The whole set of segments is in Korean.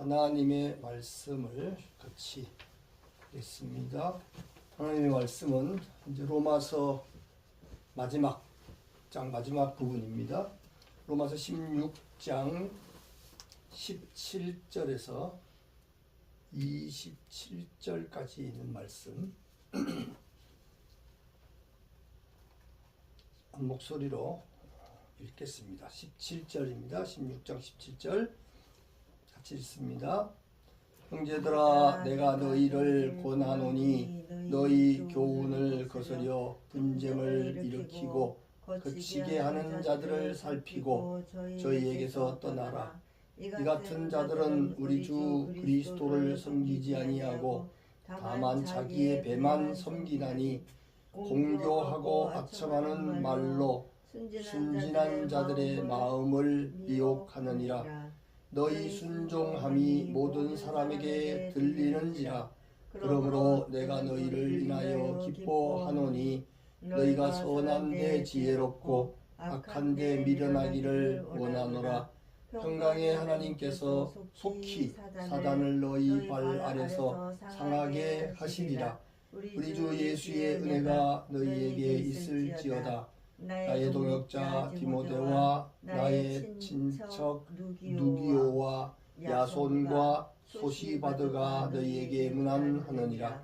하나님의 말씀을 같이 읽습니다. 하나님의 말씀은 이제 로마서 마지막 부분입니다. 로마서 16장 17절에서 27절까지 있는 말씀 한 목소리로 읽겠습니다. 17절입니다. 16장 17절 같이 읽습니다. 형제들아, 내가 너희를 권하노니 너희 교훈을 거스려 분쟁을 일으키고 거치게 하는 자들을 살피고 저희에게서 떠나라. 이 같은 자들은 우리 주 그리스도를 섬기지 아니하고 다만 자기의 배만 섬기나니 공교하고 악청하는 말로 순진한 자들의 마음을 미혹하느니라. 너희 순종함이 모든 사람에게 들리는지라. 그러므로 내가 너희를 인하여 기뻐하노니 너희가 선한 데 지혜롭고 악한 데 미련하기를 원하노라. 평강의 하나님께서 속히 사단을 너희 발 아래서 상하게 하시리라. 우리 주 예수의 은혜가 너희에게 있을지어다. 나의 동역자 디모데와 나의 친척 누기오와 야손과 소시바드가 너희에게 문안하느니라.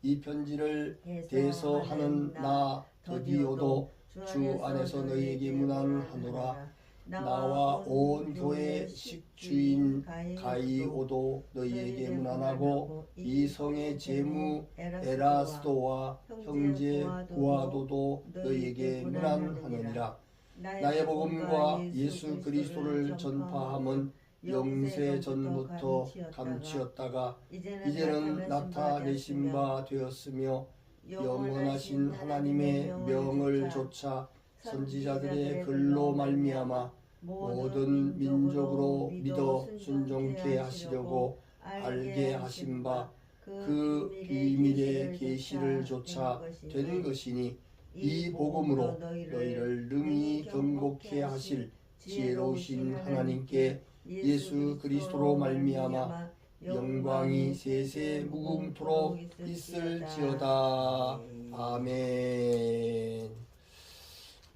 이 편지를 대서하는 나 더디오도 주 안에서 너희에게 문안하노라. 나와 온 교회 식주인 가이오도 너희에게 문안하고 이 성의 제무 에라스도와 형제 구아도도 너희에게 문안하느니라. 나의 복음과 예수 그리스도를 전파함은 영세 전부터 감추었다가 이제는 나타내신 바 되었으며 영원하신 하나님의 명을 조차 선지자들의 글로 말미암아 모든 민족으로 믿어 순종케 하시려고 알게 하신 바 그 비밀의 계시를 조차 된 것이니 이 복음으로 너희를 능히 경고케 하실 지혜로우신 하나님께 예수 그리스도로 말미암아 영광이 세세 무궁토록 있을지어다. 아멘.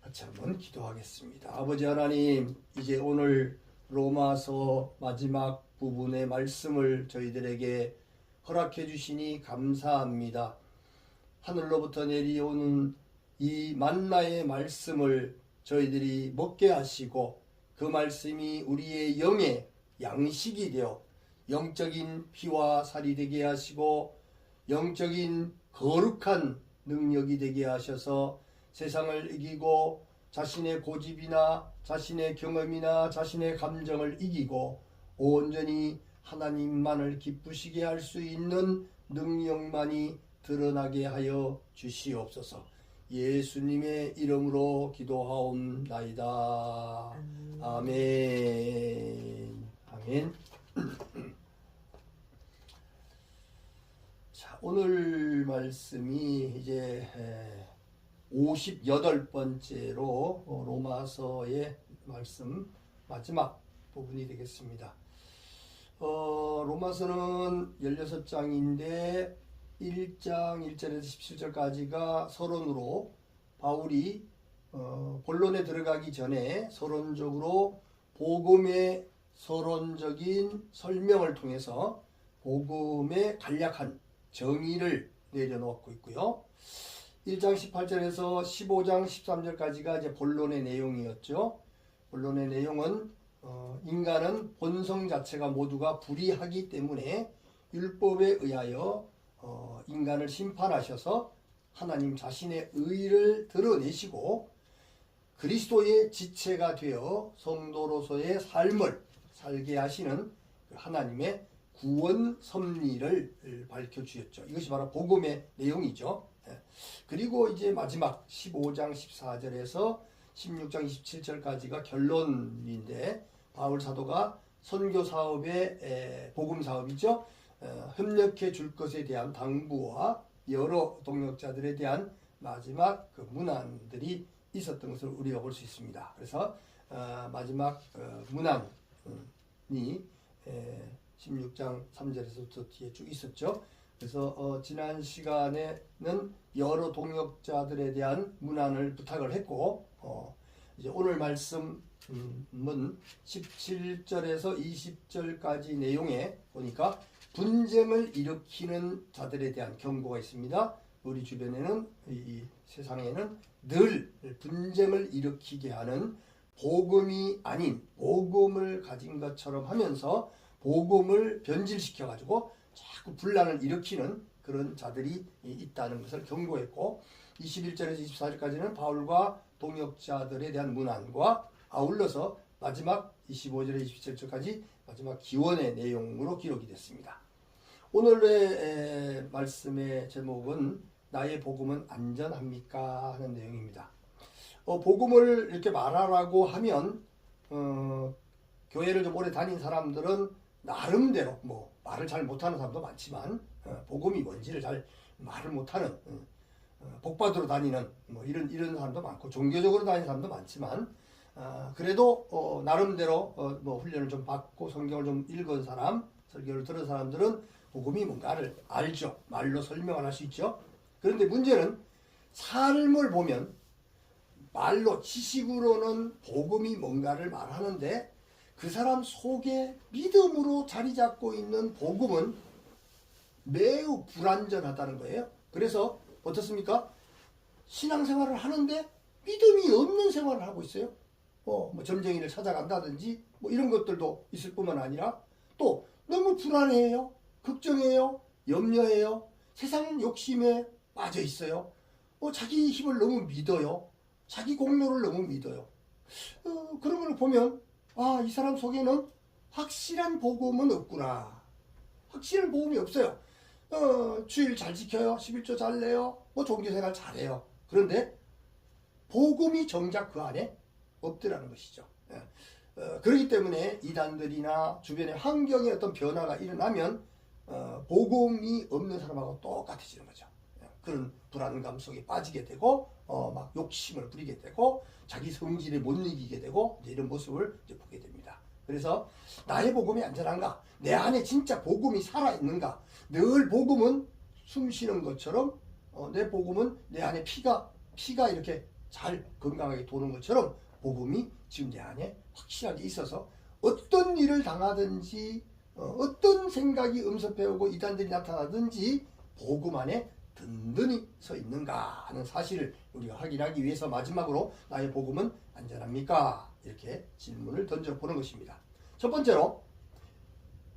같이 한번 기도하겠습니다. 아버지 하나님, 이제 오늘 로마서 마지막 부분의 말씀을 저희들에게 허락해 주시니 감사합니다. 하늘로부터 내려오는 이 만나의 말씀을 저희들이 먹게 하시고 그 말씀이 우리의 영의 양식이 되어 영적인 피와 살이 되게 하시고 영적인 거룩한 능력이 되게 하셔서 세상을 이기고 자신의 고집이나 자신의 경험이나 자신의 감정을 이기고 온전히 하나님만을 기쁘시게 할 수 있는 능력만이 드러나게 하여 주시옵소서. 예수님의 이름으로 기도하옵나이다. 아멘. 아멘. 자, 오늘 말씀이 이제 58번째로 로마서의 말씀 마지막 부분이 되겠습니다. 로마서는 16장인데 1장 1절에서 17절까지가 서론으로 바울이 본론에 들어가기 전에 서론적으로 복음의 서론적인 설명을 통해서 복음의 간략한 정의를 내려놓고 있고요. 1장 18절에서 15장 13절까지가 이제 본론의 내용이었죠. 본론의 내용은 인간은 본성 자체가 모두가 불의하기 때문에 율법에 의하여 인간을 심판하셔서 하나님 자신의 의를 드러내시고 그리스도의 지체가 되어 성도로서의 삶을 살게 하시는 하나님의 구원 섭리를 밝혀주셨죠. 이것이 바로 복음의 내용이죠. 그리고 이제 마지막 15장 14절에서 16장 27절까지가 결론인데 바울 사도가 선교 사업의 복음 사업이죠. 협력해 줄 것에 대한 당부와 여러 동역자들에 대한 마지막 그 문안들이 있었던 것을 우리가 볼 수 있습니다. 그래서 마지막 문안이 16장 3절에서부터 뒤에 쭉 있었죠. 그래서 지난 시간에는 여러 동역자들에 대한 문안을 부탁을 했고 이제 오늘 말씀은 17절에서 20절까지 내용에 보니까 분쟁을 일으키는 자들에 대한 경고가 있습니다. 우리 주변에는 이 세상에는 늘 분쟁을 일으키게 하는 복음이 아닌 복음을 가진 것처럼 하면서 복음을 변질시켜 가지고 자꾸 분란을 일으키는 그런 자들이 있다는 것을 경고했고 21절에서 24절까지는 바울과 동역자들에 대한 문안과 아울러서 마지막 25절에서 27절까지 마지막 기원의 내용으로 기록이 됐습니다. 오늘의 말씀의 제목은 나의 복음은 안전합니까? 하는 내용입니다. 복음을 이렇게 말하라고 하면 교회를 좀 오래 다닌 사람들은 나름대로 뭐 말을 잘 못하는 사람도 많지만 복음이 뭔지를 잘 말을 못하는 복받으러 다니는 뭐 이런 사람도 많고 종교적으로 다니는 사람도 많지만 그래도 나름대로 뭐 훈련을 좀 받고 성경을 좀 읽은 사람, 설교를 들은 사람들은 복음이 뭔가를 알죠. 말로 설명을 할 수 있죠. 그런데 문제는 삶을 보면 말로 지식으로는 복음이 뭔가를 말하는데 그 사람 속에 믿음으로 자리 잡고 있는 복음은 매우 불완전하다는 거예요. 그래서 어떻습니까? 신앙생활을 하는데 믿음이 없는 생활을 하고 있어요. 뭐 점쟁이를 찾아간다든지 뭐 이런 것들도 있을 뿐만 아니라 또 너무 불안해해요. 걱정해요. 염려해요. 세상 욕심에 빠져 있어요. 자기 힘을 너무 믿어요. 자기 공로를 너무 믿어요. 그런 걸 보면 이 사람 속에는 확실한 복음은 없구나. 확실한 복음이 없어요. 주일 잘 지켜요. 11조 잘 내요. 뭐 종교생활 잘해요. 그런데 복음이 정작 그 안에 없더라는 것이죠. 그렇기 때문에 이단들이나 주변의 환경에 어떤 변화가 일어나면 복음이 없는 사람하고 똑같아지는 거죠. 그런 불안감 속에 빠지게 되고 막 욕심을 부리게 되고 자기 성질에 못 이기게 되고 이런 모습을 이제 보게 됩니다. 그래서 나의 복음이 안전한가? 내 안에 진짜 복음이 살아있는가? 늘 복음은 숨쉬는 것처럼 내 복음은 내 안에 피가 이렇게 잘 건강하게 도는 것처럼 복음이 지금 내 안에 확실하게 있어서 어떤 일을 당하든지 어떤 생각이 음습해오고 이단들이 나타나든지 복음 안에 든든히 서 있는가 하는 사실을 우리가 확인하기 위해서 마지막으로 나의 복음은 안전합니까? 이렇게 질문을 던져보는 것입니다. 첫 번째로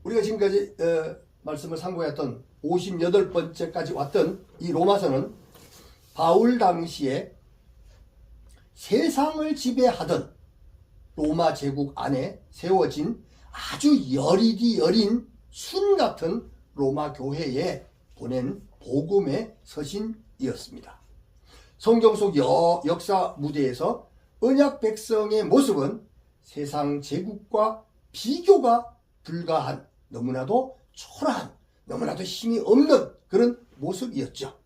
우리가 지금까지 말씀을 상고했던 58번째까지 왔던 이 로마서는 바울 당시에 세상을 지배하던 로마 제국 안에 세워진 아주 여리디 여린 순 같은 로마 교회에 보낸 복음의 서신이었습니다. 성경 속 역사 무대에서 언약 백성의 모습은 세상 제국과 비교가 불가한 너무나도 초라한 너무나도 힘이 없는 그런 모습이었죠.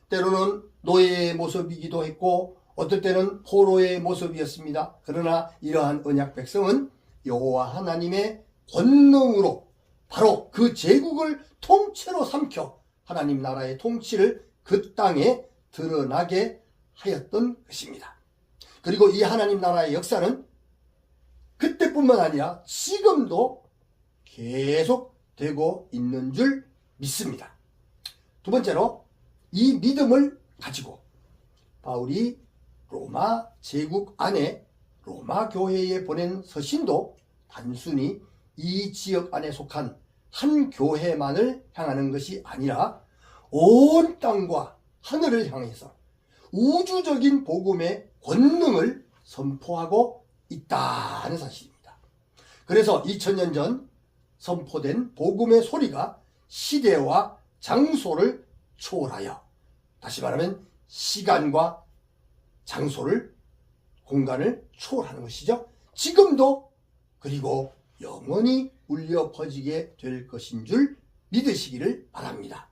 때로는 노예의 모습이기도 했고 어떨 때는 포로의 모습이었습니다. 그러나 이러한 언약 백성은 여호와 하나님의 권능으로 바로 그 제국을 통째로 삼켜 하나님 나라의 통치를 그 땅에 드러나게 하였던 것입니다. 그리고 이 하나님 나라의 역사는 그때뿐만 아니라 지금도 계속 되고 있는 줄 믿습니다. 두 번째로 이 믿음을 가지고 바울이 로마 제국 안에 로마 교회에 보낸 서신도 단순히 이 지역 안에 속한 한 교회만을 향하는 것이 아니라 온 땅과 하늘을 향해서 우주적인 복음의 권능을 선포하고 있다는 사실입니다. 그래서 2000년 전 선포된 복음의 소리가 시대와 장소를 초월하여, 다시 말하면 시간과 장소를, 공간을 초월하는 것이죠. 지금도 그리고 영원히 울려 퍼지게 될 것인 줄 믿으시기를 바랍니다.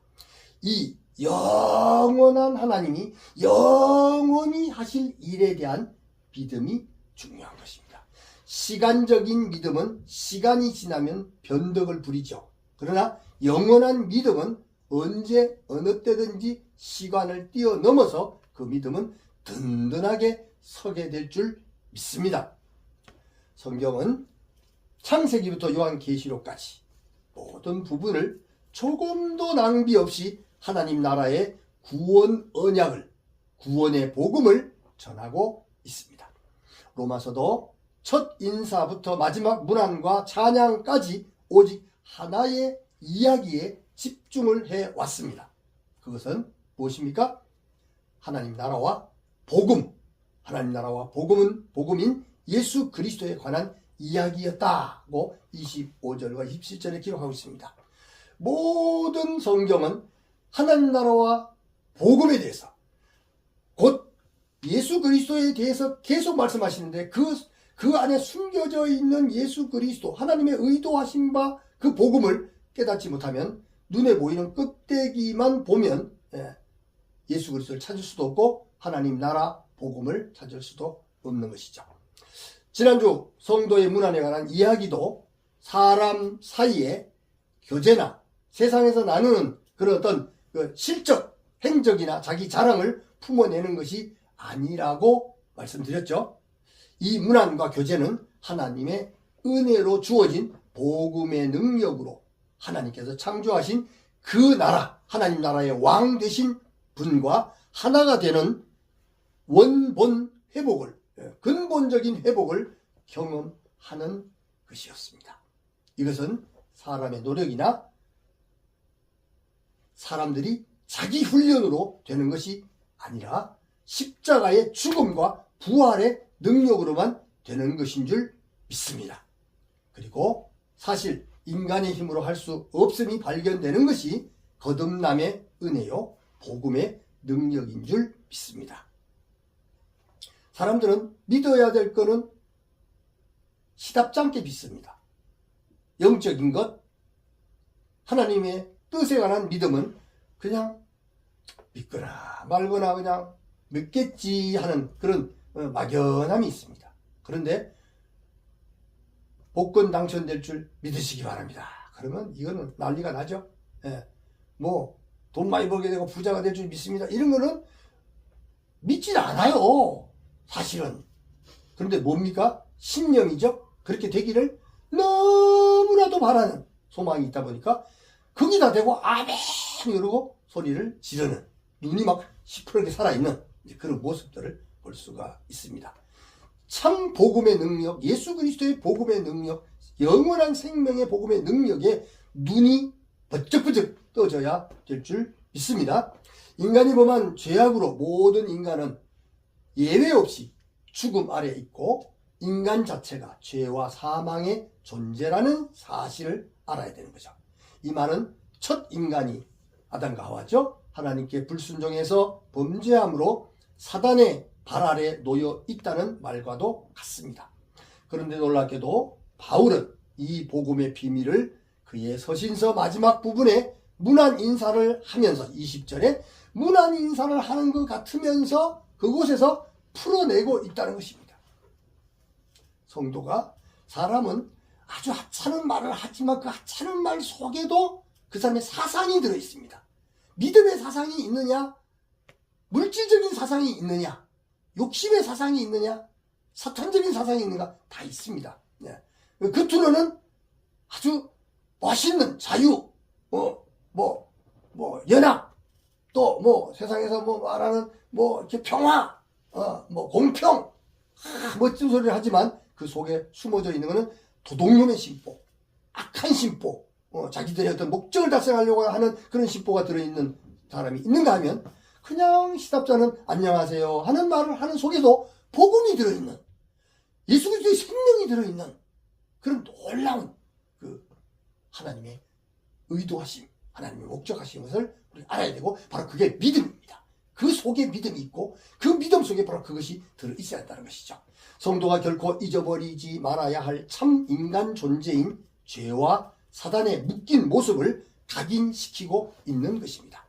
이 영원한 하나님이 영원히 하실 일에 대한 믿음이 중요한 것입니다. 시간적인 믿음은 시간이 지나면 변덕을 부리죠. 그러나 영원한 믿음은 언제 어느 때든지 시간을 뛰어넘어서 그 믿음은 든든하게 서게 될 줄 믿습니다. 성경은 창세기부터 요한계시록까지 모든 부분을 조금도 낭비 없이 하나님 나라의 구원 언약을, 구원의 복음을 전하고 있습니다. 로마서도 첫 인사부터 마지막 문안과 찬양까지 오직 하나의 이야기에 집중을 해왔습니다. 그것은 무엇입니까? 하나님 나라와 복음, 하나님 나라와 복음인 예수 그리스도에 관한 이야기였다고 25절과 27절에 기록하고 있습니다. 모든 성경은 하나님 나라와 복음에 대해서, 곧 예수 그리스도에 대해서 계속 말씀하시는데 그 안에 숨겨져 있는 예수 그리스도, 하나님의 의도하신 바 그 복음을 깨닫지 못하면 눈에 보이는 껍데기만 보면 예수 그리스도를 찾을 수도 없고 하나님 나라 복음을 찾을 수도 없는 것이죠. 지난주 성도의 문안에 관한 이야기도 사람 사이에 교제나 세상에서 나누는 그런 어떤 실적, 행적이나 자기 자랑을 품어내는 것이 아니라고 말씀드렸죠. 이 문안과 교제는 하나님의 은혜로 주어진 복음의 능력으로 하나님께서 창조하신 그 나라, 하나님 나라의 왕 되신 분과 하나가 되는 원본 회복을, 근본적인 회복을 경험하는 것이었습니다. 이것은 사람의 노력이나 사람들이 자기 훈련으로 되는 것이 아니라 십자가의 죽음과 부활의 능력으로만 되는 것인 줄 믿습니다. 그리고 사실 인간의 힘으로 할 수 없음이 발견되는 것이 거듭남의 은혜요, 복음의 능력인 줄 믿습니다. 사람들은 믿어야 될 것은 시답지 않게 믿습니다. 영적인 것, 하나님의 뜻에 관한 믿음은 그냥 믿거나 말거나 그냥 믿겠지 하는 그런 막연함이 있습니다. 그런데 복권 당첨될 줄 믿으시기 바랍니다. 그러면 이거는 난리가 나죠. 돈 많이 벌게 되고 부자가 될 줄 믿습니다. 이런 거는 믿질 않아요. 사실은. 그런데 뭡니까? 신념이죠. 그렇게 되기를 너무나도 바라는 소망이 있다 보니까 거기다 대고 아멘 이러고 소리를 지르는, 눈이 막 시퍼렇게 살아있는 그런 모습들을 볼 수가 있습니다. 참 복음의 능력, 예수 그리스도의 복음의 능력, 영원한 생명의 복음의 능력에 눈이 번쩍번쩍 떠져야 될 줄 믿습니다. 인간이 범한 죄악으로 모든 인간은 예외 없이 죽음 아래 있고 인간 자체가 죄와 사망의 존재라는 사실을 알아야 되는 거죠. 이 말은 첫 인간이 아담과 하와죠. 하나님께 불순종해서 범죄함으로 사단의 발 아래 놓여 있다는 말과도 같습니다. 그런데 놀랍게도 바울은 이 복음의 비밀을 그의 서신서 마지막 부분에 문안 인사를 하면서 20절에 문안 인사를 하는 것 같으면서 그곳에서 풀어내고 있다는 것입니다. 성도가, 사람은 아주 하찮은 말을 하지만 그 하찮은 말 속에도 그 사람의 사상이 들어있습니다. 믿음의 사상이 있느냐, 물질적인 사상이 있느냐, 욕심의 사상이 있느냐, 사탄적인 사상이 있는가, 다 있습니다. 겉으로는 아주 멋있는 자유, 연합, 또 세상에서 말하는 이렇게 평화, 공평, 멋진 소리를 하지만 그 속에 숨어져 있는 것은 도둑놈의 심보, 악한 심보, 자기들의 어떤 목적을 달성하려고 하는 그런 심보가 들어있는 사람이 있는가 하면 그냥 시답자는 안녕하세요 하는 말을 하는 속에도 복음이 들어있는, 예수 그리스도의 생명이 들어있는 그런 놀라운 그 하나님의 의도하심, 하나님의 목적하신 것을 우리가 알아야 되고, 바로 그게 믿음입니다. 그 속에 믿음이 있고 그 믿음 속에 바로 그것이 들어있어야 한다는 것이죠. 성도가 결코 잊어버리지 말아야 할 참 인간 존재인 죄와 사단의 묶인 모습을 각인시키고 있는 것입니다.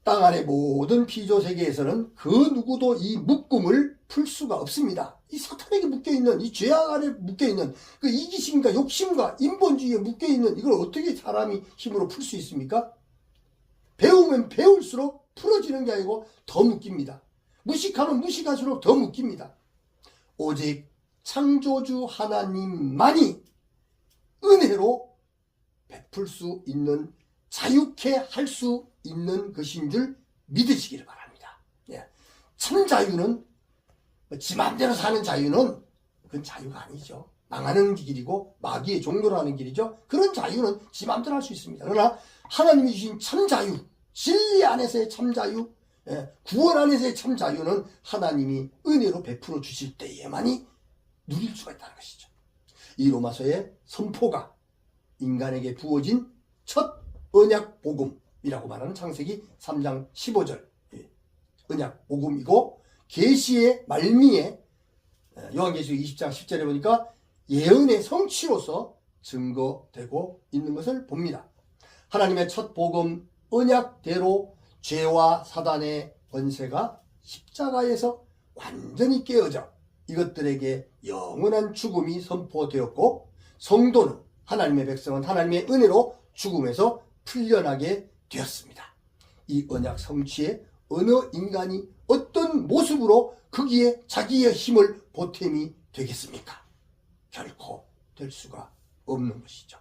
땅 안의 모든 피조 세계에서는 그 누구도 이 묶음을 풀 수가 없습니다. 이 사탄에게 묶여있는, 이 죄악 안에 묶여있는 그 이기심과 욕심과 인본주의에 묶여있는 이걸 어떻게 사람이 힘으로 풀 수 있습니까? 배우면 배울수록 풀어지는 게 아니고 더 묶입니다. 무식하면 무식할수록 더 묶입니다. 오직 창조주 하나님만이 은혜로 베풀 수 있는, 자유케 할 수 있는 것인 줄 믿으시기를 바랍니다. 예. 참 자유는, 지 맘대로 사는 자유는 그건 자유가 아니죠. 망하는 길이고 마귀의 종로로 하는 길이죠. 그런 자유는 지 맘대로 할 수 있습니다. 그러나 하나님이 주신 참 자유, 진리 안에서의 참 자유, 구원 안에서의 참 자유는 하나님이 은혜로 베풀어 주실 때에만이 누릴 수가 있다는 것이죠. 이 로마서의 선포가 인간에게 부어진 첫 언약 복음이라고 말하는 창세기 3장 15절 언약 복음이고, 계시의 말미에 요한계시록 20장 10절에 보니까 예언의 성취로서 증거되고 있는 것을 봅니다. 하나님의 첫 복음 언약대로 죄와 사단의 권세가 십자가에서 완전히 깨어져 이것들에게 영원한 죽음이 선포되었고, 성도는, 하나님의 백성은 하나님의 은혜로 죽음에서 풀려나게 되었습니다. 이 언약 성취에 어느 인간이 어떤 모습으로 거기에 자기의 힘을 보탬이 되겠습니까? 결코 될 수가 없는 것이죠.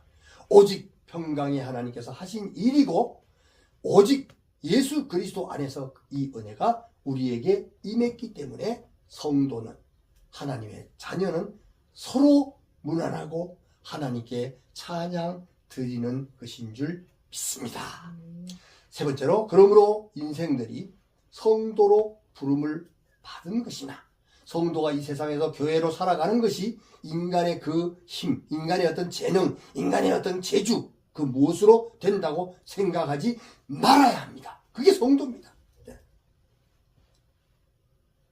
오직 평강의 하나님께서 하신 일이고, 오직 예수 그리스도 안에서 이 은혜가 우리에게 임했기 때문에 성도는, 하나님의 자녀는 서로 무난하고 하나님께 찬양 드리는 것인 줄 믿습니다. 세 번째로, 그러므로 인생들이 성도로 부름을 받은 것이나, 성도가 이 세상에서 교회로 살아가는 것이 인간의 그 힘, 인간의 어떤 재능, 인간의 어떤 재주, 그 무엇으로 된다고 생각하지 말아야 합니다. 그게 성도입니다.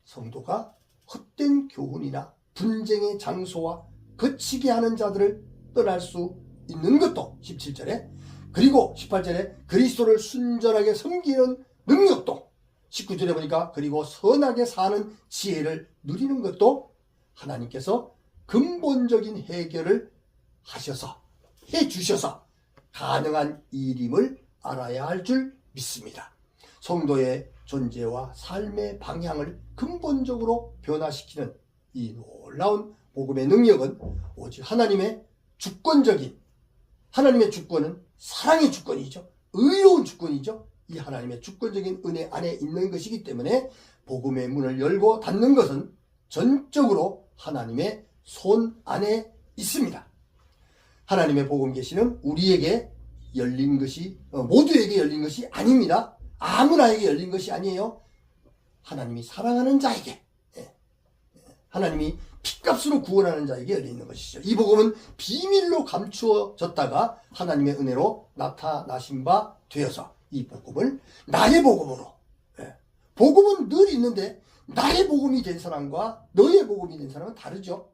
성도가 헛된 교훈이나 분쟁의 장소와 거치게 하는 자들을 떠날 수 있는 것도 17절에, 그리고 18절에 그리스도를 순전하게 섬기는 능력도, 19절에 보니까 그리고 선하게 사는 지혜를 누리는 것도 하나님께서 근본적인 해결을 하셔서, 해주셔서 가능한 일임을 알아야 할 줄 믿습니다. 성도의 존재와 삶의 방향을 근본적으로 변화시키는 이 놀라운 복음의 능력은 오직 하나님의 주권적인, 하나님의 주권은 사랑의 주권이죠. 의로운 주권이죠. 이 하나님의 주권적인 은혜 안에 있는 것이기 때문에 복음의 문을 열고 닫는 것은 전적으로 하나님의 손 안에 있습니다. 하나님의 복음 계시는 우리에게 열린 것이, 모두에게 열린 것이 아닙니다. 아무나에게 열린 것이 아니에요. 하나님이 사랑하는 자에게, 하나님이 핏값으로 구원하는 자에게 열리는 것이죠. 이 복음은 비밀로 감추어졌다가 하나님의 은혜로 나타나신 바 되어서 이 복음을 나의 복음으로, 복음은 늘 있는데 나의 복음이 된 사람과 너의 복음이 된 사람은 다르죠.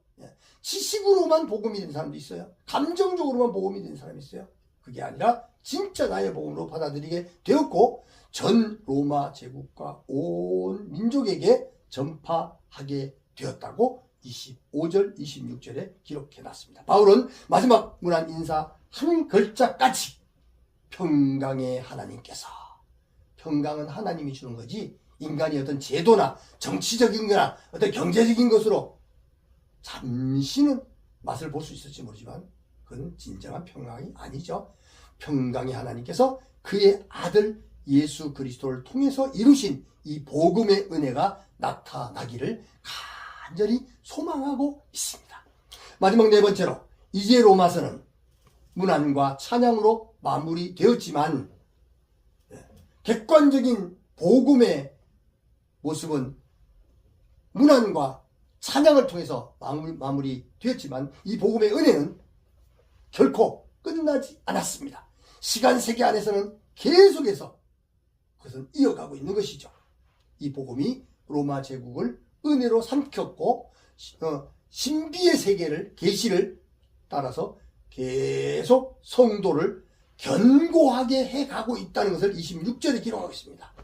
지식으로만 복음이 된 사람도 있어요. 감정적으로만 복음이 된 사람이 있어요. 그게 아니라 진짜 나의 복음으로 받아들이게 되었고, 전 로마 제국과 온 민족에게 전파하게 되었다고 25절, 26절에 기록해놨습니다. 바울은 마지막 문안 인사 한 글자까지 평강의 하나님께서, 평강은 하나님이 주는 거지 인간이 어떤 제도나 정치적인 거나 어떤 경제적인 것으로 잠시는 맛을 볼 수 있을지 모르지만 그건 진정한 평강이 아니죠. 평강의 하나님께서 그의 아들 예수 그리스도를 통해서 이루신 이 복음의 은혜가 나타나기를 간절히 소망하고 있습니다. 마지막 네 번째로, 이제 로마서는 문안과 찬양으로 마무리되었지만 객관적인 복음의 모습은 문안과 찬양을 통해서 마무리되었지만 이 복음의 은혜는 결코 끝나지 않았습니다. 시간 세계 안에서는 계속해서 그것은 이어가고 있는 것이죠. 이 복음이 로마 제국을 은혜로 삼켰고, 신비의 세계를, 계시를 따라서 계속 성도를 견고하게 해가고 있다는 것을 26절에 기록하고 있습니다.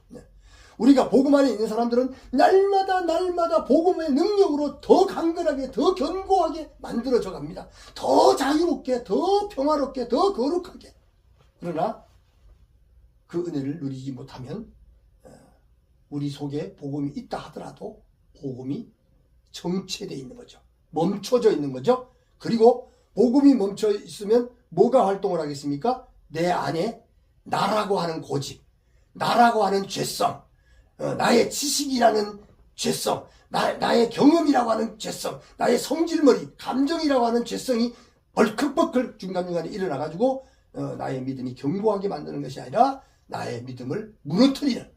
우리가 복음 안에 있는 사람들은 날마다 복음의 능력으로 더 강건하게, 더 견고하게 만들어져 갑니다. 더 자유롭게, 더 평화롭게, 더 거룩하게. 그러나 그 은혜를 누리지 못하면 우리 속에 복음이 있다 하더라도 복음이 정체되어 있는 거죠. 멈춰져 있는 거죠. 그리고 복음이 멈춰 있으면 뭐가 활동을 하겠습니까? 내 안에 나라고 하는 고집, 나라고 하는 죄성, 나의 지식이라는 죄성, 나의 경험이라고 하는 죄성, 나의 성질머리, 감정이라고 하는 죄성이 벌컥벌컥 중간중간에 일어나가지고 나의 믿음이 견고하게 만드는 것이 아니라 나의 믿음을 무너뜨리는,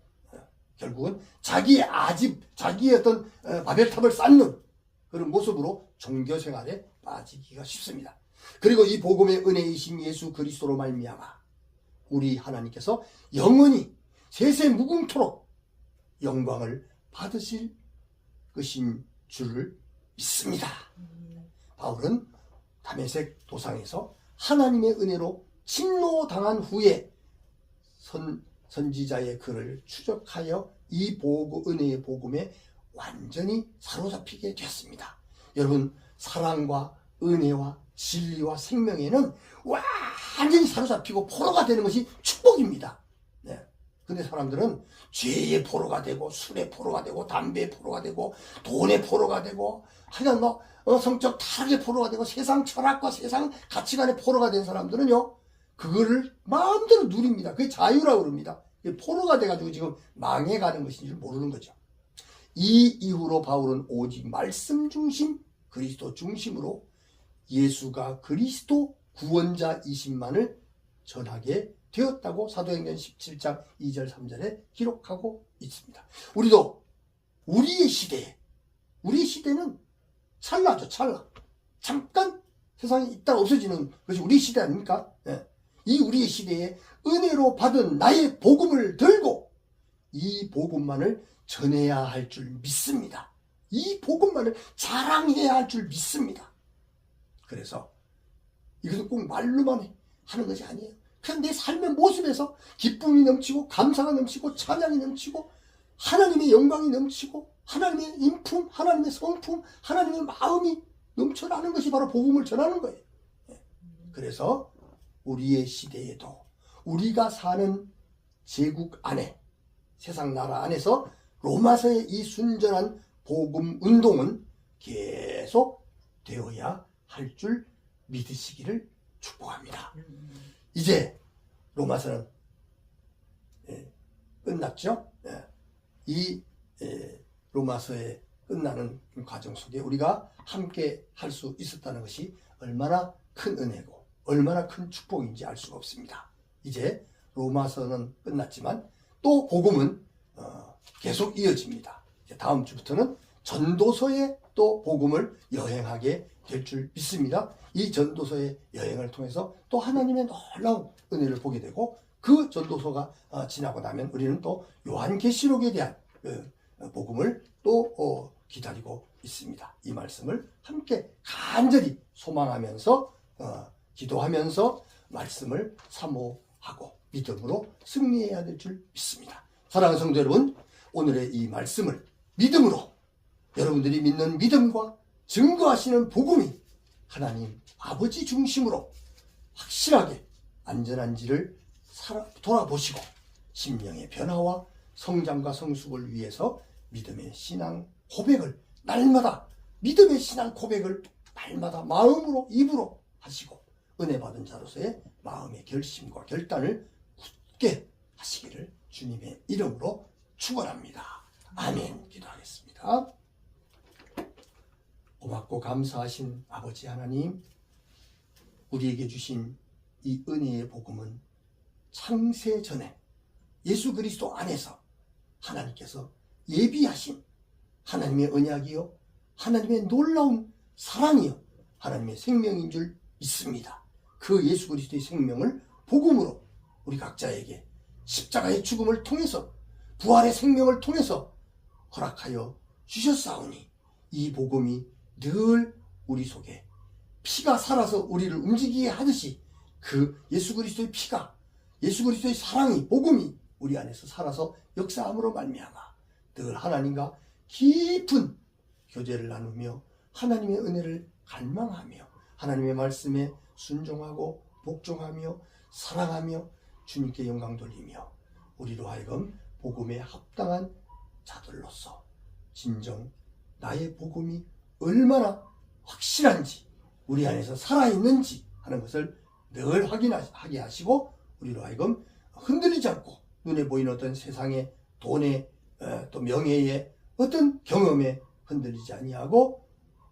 결국은 자기의 아집, 자기의 어떤 바벨탑을 쌓는 그런 모습으로 종교생활에 빠지기가 쉽습니다. 그리고 이 복음의 은혜이신 예수 그리스도로 말미암아 우리 하나님께서 영원히 세세 무궁토록 영광을 받으실 것인 줄을 믿습니다. 바울은 다메섹 도상에서 하나님의 은혜로 침노당한 후에 선지자의 글을 추적하여 이 은혜의 복음에 완전히 사로잡히게 됐습니다. 여러분, 사랑과 은혜와 진리와 생명에는 완전히 사로잡히고 포로가 되는 것이 축복입니다. 네. 근데 사람들은 죄의 포로가 되고, 술의 포로가 되고, 담배의 포로가 되고, 돈의 포로가 되고, 하여간 성적 타락의 포로가 되고, 세상 철학과 세상 가치관의 포로가 된 사람들은요, 그거를 마음대로 누립니다. 그게 자유라고 그럽니다. 포로가 돼가지고 지금 망해가는 것인 줄 모르는 거죠. 이 이후로 바울은 오직 말씀 중심, 그리스도 중심으로 예수가 그리스도 구원자이심만을 전하게 되었다고 사도행전 17장 2절 3절에 기록하고 있습니다. 우리도 우리의 시대는 찰나죠. 찰나. 잠깐 세상에 있다가 없어지는 것이 우리 시대 아닙니까? 네. 이 우리의 시대에 은혜로 받은 나의 복음을 들고 이 복음만을 전해야 할 줄 믿습니다. 이 복음만을 자랑해야 할 줄 믿습니다. 그래서 이것은 꼭 말로만 하는 것이 아니에요. 그냥 내 삶의 모습에서 기쁨이 넘치고 감사가 넘치고 찬양이 넘치고 하나님의 영광이 넘치고 하나님의 인품, 하나님의 성품, 하나님의 마음이 넘쳐나는 것이 바로 복음을 전하는 거예요. 그래서 우리의 시대에도 우리가 사는 제국 안에, 세상 나라 안에서 로마서의 이 순전한 복음 운동은 계속 되어야 할 줄 믿으시기를 축복합니다. 이제 로마서는 끝났죠. 이 로마서의 끝나는 과정 속에 우리가 함께 할 수 있었다는 것이 얼마나 큰 은혜고 얼마나 큰 축복인지 알 수가 없습니다. 이제 로마서는 끝났지만 또 복음은 계속 이어집니다. 이제 다음 주부터는 전도서에 또 복음을 여행하게 될 줄 믿습니다. 이 전도서의 여행을 통해서 또 하나님의 놀라운 은혜를 보게 되고 그 전도서가 지나고 나면 우리는 또 요한계시록에 대한 복음을 또 기다리고 있습니다. 이 말씀을 함께 간절히 소망하면서 기도하면서 말씀을 사모하고 믿음으로 승리해야 될 줄 믿습니다. 사랑하는 성도 여러분, 오늘의 이 말씀을 믿음으로 여러분들이 믿는 믿음과 증거하시는 복음이 하나님 아버지 중심으로 확실하게 안전한지를 돌아보시고 심령의 변화와 성장과 성숙을 위해서 믿음의 신앙 고백을 날마다 믿음의 신앙 고백을 날마다 마음으로 입으로 하시고 은혜 받은 자로서의 마음의 결심과 결단을 굳게 하시기를 주님의 이름으로 축원합니다. 아멘. 기도하겠습니다. 고맙고 감사하신 아버지 하나님, 우리에게 주신 이 은혜의 복음은 창세 전에 예수 그리스도 안에서 하나님께서 예비하신 하나님의 언약이요, 하나님의 놀라운 사랑이요, 하나님의 생명인 줄 믿습니다. 그 예수 그리스도의 생명을 복음으로 우리 각자에게 십자가의 죽음을 통해서 부활의 생명을 통해서 허락하여 주셨사오니 이 복음이 늘 우리 속에 피가 살아서 우리를 움직이게 하듯이 그 예수 그리스도의 피가, 예수 그리스도의 사랑이, 복음이 우리 안에서 살아서 역사함으로 말미암아 늘 하나님과 깊은 교제를 나누며 하나님의 은혜를 갈망하며 하나님의 말씀에 순종하고 복종하며 사랑하며 주님께 영광 돌리며 우리로 하여금 복음에 합당한 자들로서 진정 나의 복음이 얼마나 확실한지 우리 안에서 살아있는지 하는 것을 늘 확인하게 하시고 우리로 하여금 흔들리지 않고 눈에 보이는 어떤 세상의 돈의 또 명예의 어떤 경험에 흔들리지 아니하고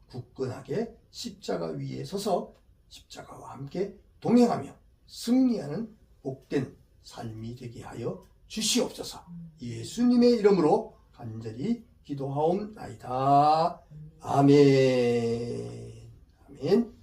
굳건하게 십자가 위에 서서 십자가와 함께 동행하며 승리하는 복된 삶이 되게 하여 주시옵소서. 예수님의 이름으로 간절히 기도하옵나이다. 아멘. 아멘.